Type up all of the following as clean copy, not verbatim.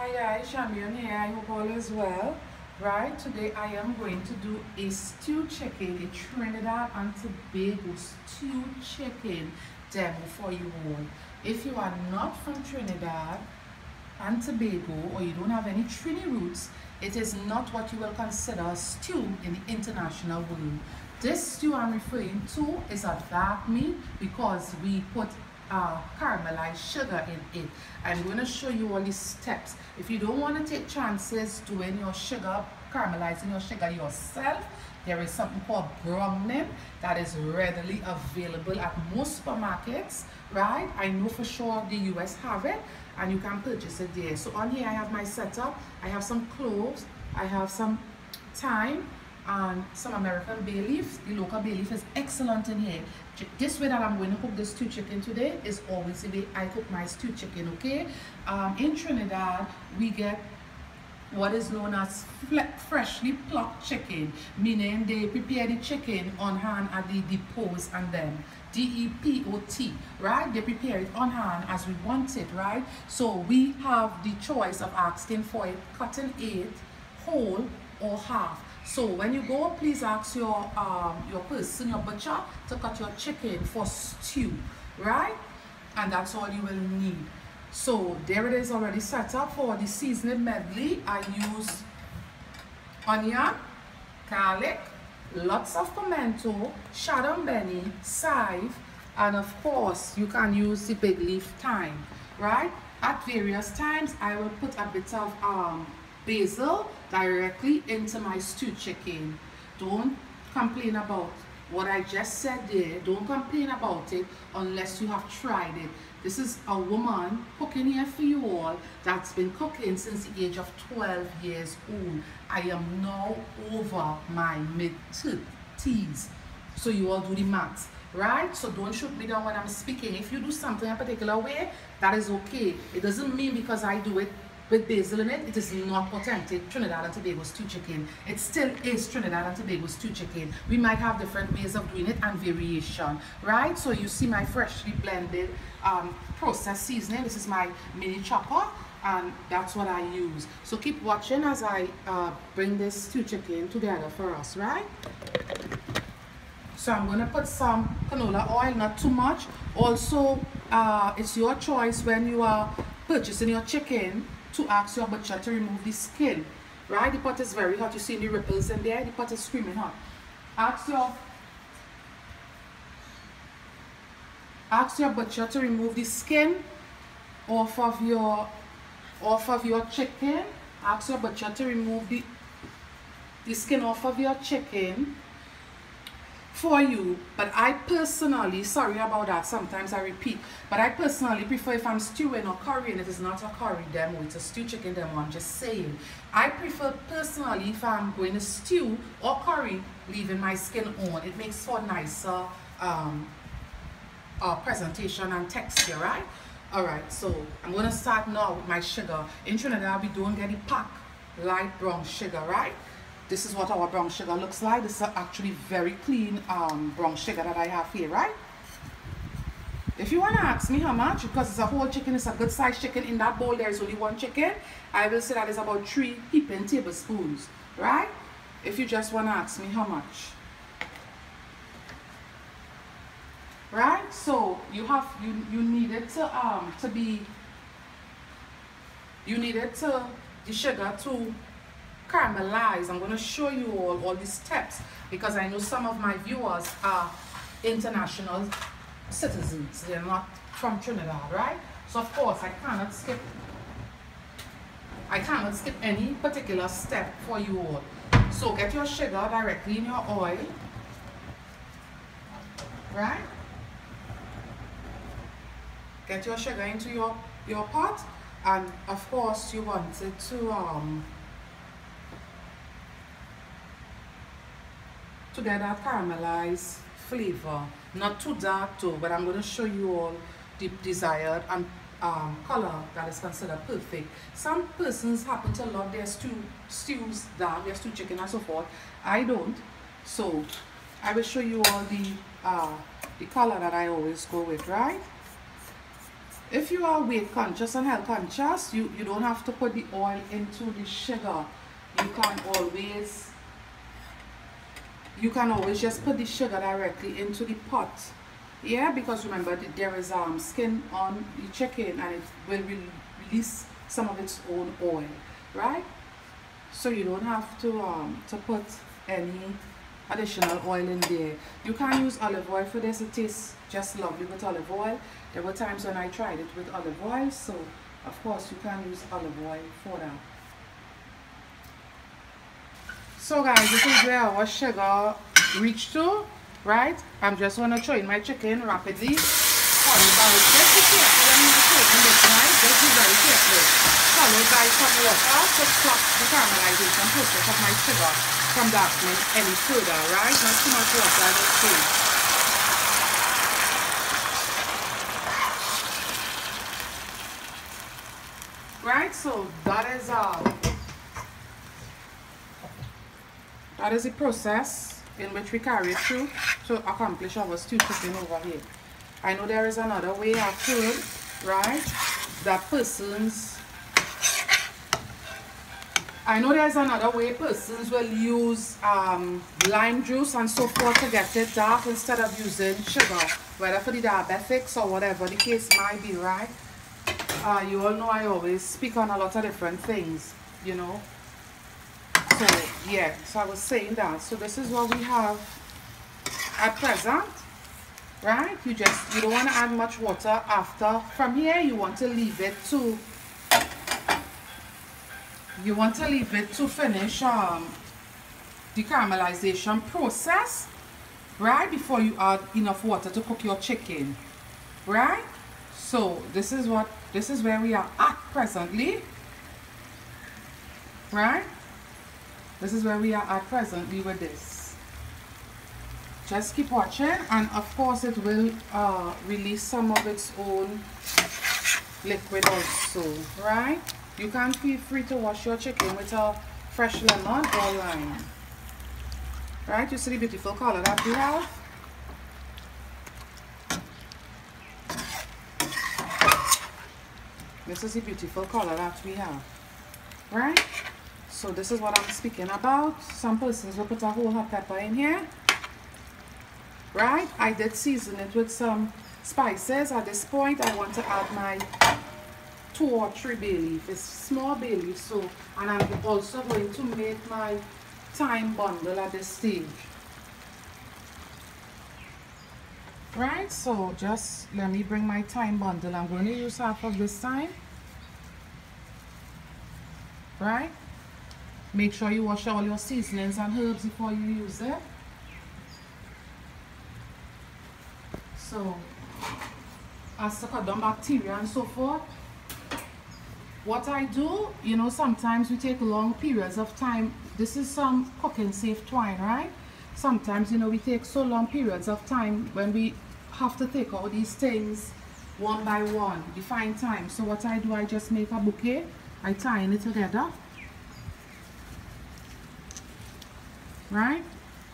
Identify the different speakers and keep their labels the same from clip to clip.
Speaker 1: Hi guys, Champion here. I hope all is well. Right, today I am going to do a stew chicken, a Trinidad and Tobago stew chicken demo for you all. If you are not from Trinidad and Tobago, or you don't have any Trini roots, it is not what you will consider a stew in the international world. This stew I'm referring to is a dark meat because we put caramelized sugar in it. I'm going to show you all the steps. If you don't want to take chances doing your sugar, caramelizing your sugar yourself, there is something called browning that is readily available at most supermarkets, right? I know for sure the US have it and you can purchase it there. So on here I have my setup. I have some cloves, I have some thyme and some American bay leaf. The local bay leaf is excellent in here. This way that I'm going to cook this stew chicken today is always the way I cook my stew chicken, okay? In Trinidad, we get what is known as freshly plucked chicken, meaning they prepare the chicken on hand at the depots and then D-E-P-O-T, right? They prepare it on hand as we want it, right? So we have the choice of asking for it cut in 8, whole or half. So when you go, please ask your person, your butcher, to cut your chicken for stew, right? And that's all you will need. So there it is already set up for the seasoning medley. I use onion, garlic, lots of pimento, shadon-beni, chive, and of course you can use the big leaf thyme, right? At various times I will put a bit of basil directly into my stew chicken. Don't complain about what I just said there. Don't complain about it unless you have tried it. This is a woman cooking here for you all that's been cooking since the age of 12 years old. I am now over my mid-30s. So you all do the maths, right? So don't shoot me down when I'm speaking. If you do something a particular way, that is okay. It doesn't mean because I do it with basil in it, it is not authentic Trinidad and Tobago stew chicken. It still is Trinidad and Tobago stew chicken. We might have different ways of doing it and variation, right? So you see my freshly blended processed seasoning. This is my mini chopper and that's what I use. So keep watching as I bring this stew chicken together for us, right? So I'm going to put some canola oil, not too much. Also, it's your choice when you are purchasing your chicken to ask your butcher to remove the skin, right? The pot is very hot. You see the ripples in there? The pot is screaming hot. Ask your butcher to remove the skin off of your chicken. Ask your butcher to remove the skin off of your chicken for you. But I personally, sorry about that, sometimes I repeat, but I personally prefer, if I'm stewing or currying, it is not a curry demo, it's a stew chicken demo, I'm just saying. I prefer personally, if I'm going to stew or curry, leaving my skin on. It makes for nicer presentation and texture, right? Alright, so I'm going to start now with my sugar. In Trinidad, we don't get the pack light brown sugar, right? This is what our brown sugar looks like. This is actually very clean brown sugar that I have here, right? If you want to ask me how much, because it's a whole chicken, it's a good sized chicken. In that bowl there is only one chicken. I will say that is about 3 heaping tablespoons, right? If you just want to ask me how much, right? So you have you need it to be, you need it to the sugar to caramelize. I'm going to show you all the steps because I know some of my viewers are international citizens. They're not from Trinidad, right? So of course I cannot skip any particular step for you all. So get your sugar directly in your oil, right? Get your sugar into your pot, and of course you want it to get that caramelized flavor. Not too dark too, but I'm going to show you all the desired and color that is considered perfect. Some persons happen to love their stews dark, their stew chicken and so forth. I don't. So I will show you all the color that I always go with, right? if you are weight conscious and health conscious, you don't have to put the oil into the sugar. You can always just put the sugar directly into the pot. Yeah, because remember there is skin on the chicken and it will release some of its own oil, right? So you don't have to put any additional oil in there. You can use olive oil for this. It tastes just lovely with olive oil. There were times when I tried it with olive oil, so of course you can use olive oil for that. So guys, this is where our sugar reached to, right? I'm just going to throw in my chicken rapidly. Followed by, just be careful when you're shaking this, right? Just be very careful. Followed by some water to stop the caramelization process of my sugar from darkening any further, right? Not too much water at this stage. Right, so that is the process in which we carry it through to accomplish our stew chicken over here. I know there is another way I've heard, right? I know there's another way persons will use lime juice and so forth to get it dark instead of using sugar, whether for the diabetics or whatever the case might be, right? You all know I always speak on a lot of different things, you know. So yeah, so I was saying that. So this is what we have at present, right? You don't want to add much water after. From here you want to leave it to finish the caramelization process, right? Before you add enough water to cook your chicken, right? So this is where we are at presently, right? This is where we are at presently with this. Just keep watching, and of course it will release some of its own liquid also, right? You can feel free to wash your chicken with a fresh lemon or lime, right? You see the beautiful color that we have. This is the beautiful color that we have, right? So this is what I'm speaking about. Some persons will put a whole hot pepper in here, right? I did season it with some spices. At this point I want to add my 2 or 3 bay leaf. It's small bay leaf, so, and I'm also going to make my thyme bundle at this stage, right? So just let me bring my thyme bundle. I'm going to use half of this thyme, right? Make sure you wash all your seasonings and herbs before you use it. So as to cut down bacteria and so forth. What I do, you know, sometimes we take long periods of time. This is some cooking safe twine, right? Sometimes, you know, we take so long periods of time when we have to take all these things one by one, define time. So what I do, I just make a bouquet. I tie it together, right?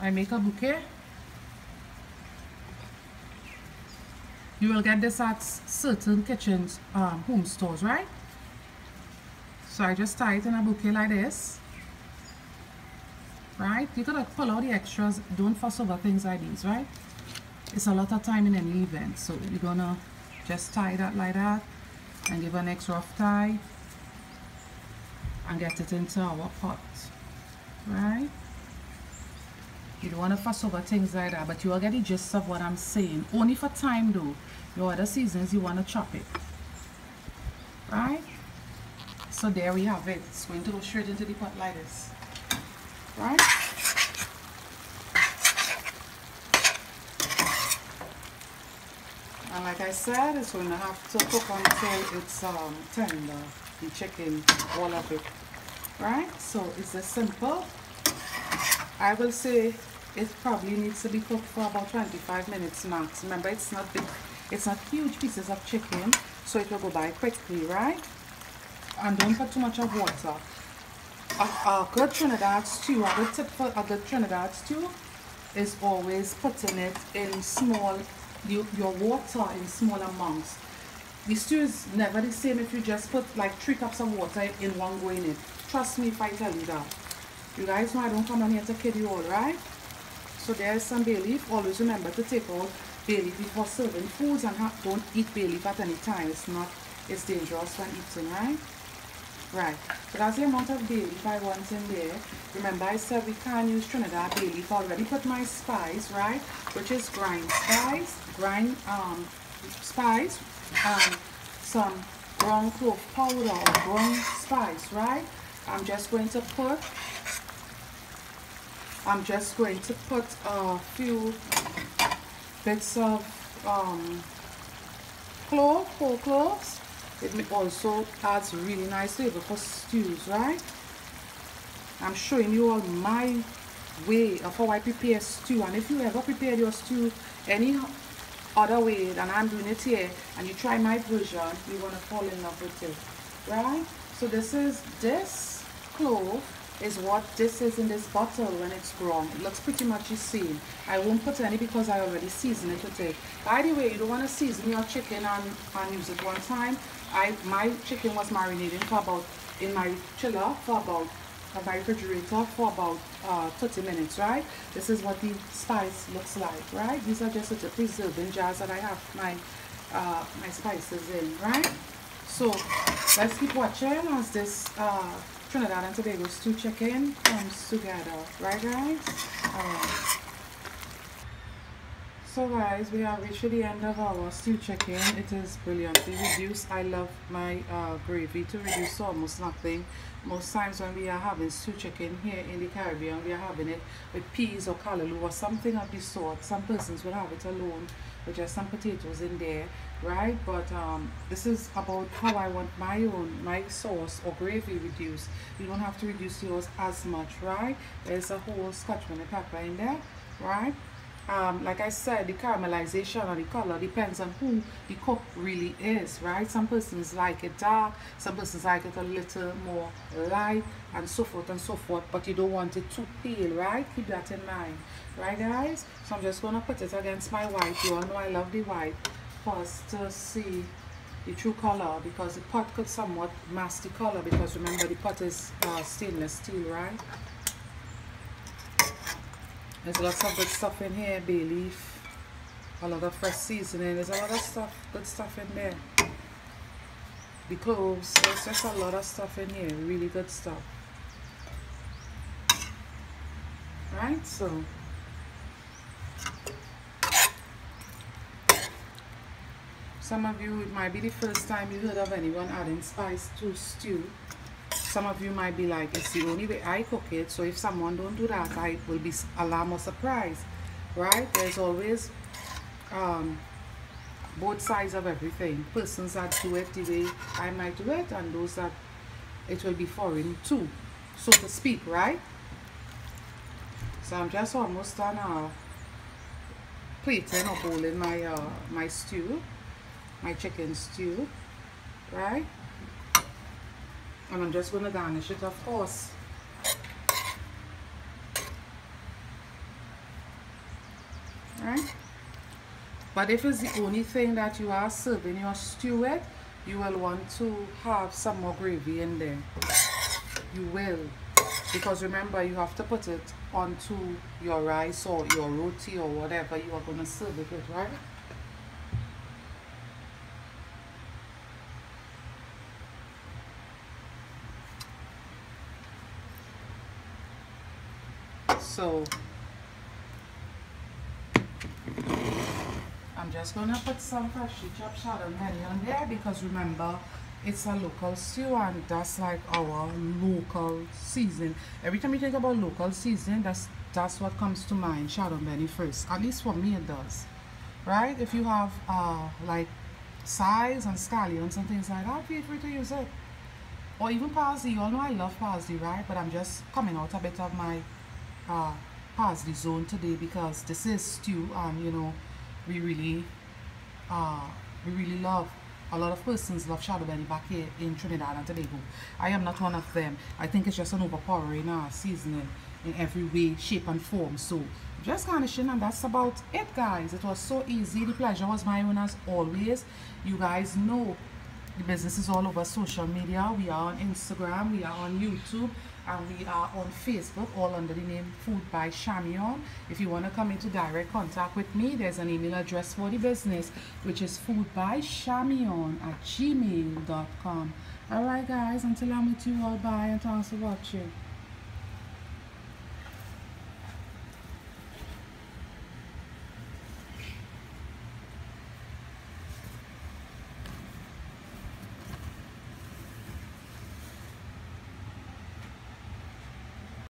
Speaker 1: I make a bouquet. You will get this at certain kitchens, home stores, right? So I just tie it in a bouquet like this, right? You gotta pull out the extras. Don't fuss over things like these, right? It's a lot of time in any event, so you're gonna just tie that like that and give a next rough tie and get it into our pot, right? You don't want to fuss over things like that, but you will get the gist of what I'm saying. Only for time though. Your other seasons you want to chop it, right? So there we have it. It's going to go straight into the pot like this, right? And like I said, it's going to have to cook until it's tender, the chicken, all of it, right? So it's as simple. I will say it probably needs to be cooked for about 25 minutes max. Remember, it's not big, it's not huge pieces of chicken, so it will go by quickly, right? And don't put too much of water. A good Trinidad stew, a good tip for a good Trinidad stew is always putting it in small, your water in small amounts. The stew is never the same if you just put like 3 cups of water in one go in it. Trust me if I tell you that. You guys know I don't come on here to kid you all, right? So there's some bay leaf. Always remember to take out bay leaf before serving foods, and don't eat bay leaf at any time. It's dangerous when eating, right? Right. So that's the amount of bay leaf I want in there. Remember I said we can't use Trinidad bay leaf. I already put my spice, right? Which is grind spice, some ground clove powder or ground spice, right? I'm just going to put a few bits of whole cloves. It also adds really nice flavor for stews, right? I'm showing you all my way of how I prepare stew, and if you ever prepare your stew any other way than I'm doing it here, and you try my version, you're gonna fall in love with it, right? So this clove is what this is in this bottle when it's ground. It looks pretty much the same. I won't put any because I already seasoned it with it. By the way, you don't want to season your chicken and use it one time. My chicken was marinating in my chiller for about my refrigerator for about 30 minutes, right? This is what the spice looks like, right? These are just little preserving jars that I have my spices in, right? So let's keep watching as this Trinidad and Tobago stew chicken comes together, right guys? Alright. So guys, we have reached the end of our stew chicken. It is brilliantly reduced. I love my gravy to reduce to almost nothing. Most times when we are having stew chicken here in the Caribbean, we are having it with peas or callaloo or something of the sort. Some persons will have it alone with just some potatoes in there, right? But this is about how I want my sauce or gravy reduced. You don't have to reduce yours as much, right? There's a whole scotchman and pepper in there, right? Like I said, the caramelization or the color depends on who the cook really is, right? Some persons like it dark, some persons like it a little more light, and so forth, but you don't want it too pale, right? Keep that in mind, right guys? So I'm just going to put it against my white. You all know I love the white for us to see the true color, because the pot could somewhat mask the color, because remember the pot is stainless steel, right? There's lots of good stuff in here, bay leaf, a lot of fresh seasoning. There's a lot of stuff, good stuff in there. The cloves, there's just a lot of stuff in here, really good stuff. Right, so some of you, it might be the first time you heard of anyone adding spice to stew. Some of you might be like, it's the only way I cook it, so if someone don't do that, I will be alarmed or surprised, right? There's always both sides of everything. Persons that do it the way I might do it, and those that it will be foreign too, so to speak, right? So I'm just almost done plating or bowling my stew, my chicken stew, right? And I'm just going to garnish it, of course. Right? But if it's the only thing that you are serving your stew with, you will want to have some more gravy in there. You will. Because remember, you have to put it onto your rice or your roti or whatever you are going to serve it with, right? So I'm just gonna put some freshly chopped shallot onion there, because remember it's a local stew, and that's like our local season. Every time you think about local season, that's what comes to mind, shallot belly first. At least for me it does, right? If you have like sides and scallions and things like that, feel free to use it, or even parsley. You all know I love parsley, right? But I'm just coming out a bit of my parsley zone today, because this is stew, and you know we really love, a lot of persons love shallot belly back here in Trinidad and Tobago. I am not one of them. I think it's just an overpowering seasoning in every way, shape and form. So just garnishing, and that's about it, guys. It was so easy. The pleasure was my own as always. You guys know the business is all over social media. We are on Instagram, we are on YouTube, and we are on Facebook, all under the name Food by Shamion. If you want to come into direct contact with me, there's an email address for the business, which is foodbyshamion@gmail.com. Alright guys, until I'm with you all, bye and thanks for watching.